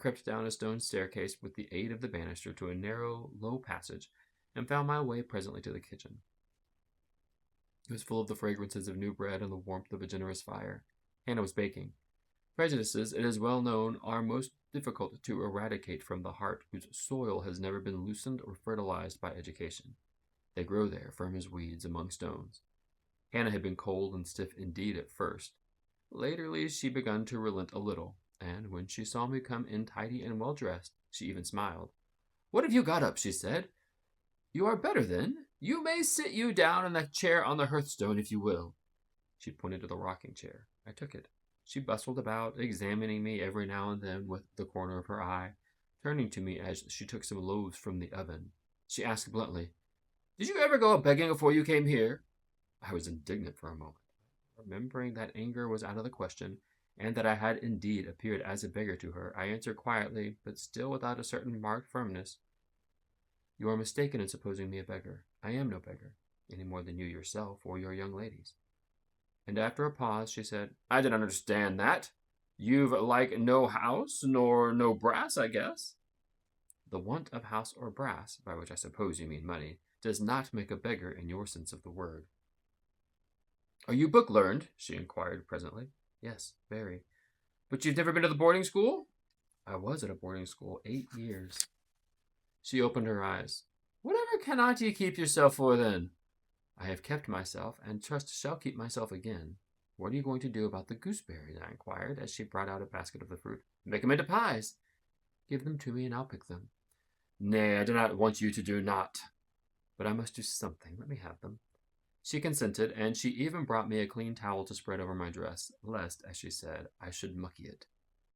crept down a stone staircase with the aid of the banister to a narrow, low passage, and found my way presently to the kitchen. It was full of the fragrances of new bread and the warmth of a generous fire. Hannah was baking. Prejudices, it is well known, are most difficult to eradicate from the heart whose soil has never been loosened or fertilized by education. They grow there, firm as weeds, among stones. Hannah had been cold and stiff indeed at first. Latterly she begun to relent a little, and when she saw me come in tidy and well dressed, she even smiled. "What have you got up?" she said. "You are better, then? You may sit you down in that chair on the hearthstone, if you will." She pointed to the rocking chair. I took it. She bustled about, examining me every now and then with the corner of her eye, turning to me as she took some loaves from the oven. She asked bluntly, "Did you ever go begging before you came here?" I was indignant for a moment. Remembering that anger was out of the question, and that I had indeed appeared as a beggar to her, I answered quietly, but still without a certain marked firmness, "You are mistaken in supposing me a beggar. I am no beggar, any more than you yourself or your young ladies." And after a pause, she said, "I didn't understand that. You've like no house, nor no brass, I guess." "The want of house or brass, by which I suppose you mean money, does not make a beggar in your sense of the word." "Are you book-learned?" she inquired presently. "Yes, very." "But you've never been to the boarding school?" "I was at a boarding school 8 years." She opened her eyes. "Whatever cannot ye keep yourself for, then?" "I have kept myself, and trust shall keep myself again." "What are you going to do about the gooseberries?" I inquired, as she brought out a basket of the fruit. "Make 'em into pies." "Give them to me, and I'll pick them." "Nay, I do not want you to do naught." "But I must do something. Let me have them." She consented, and she even brought me a clean towel to spread over my dress, lest, as she said, I should mucky it.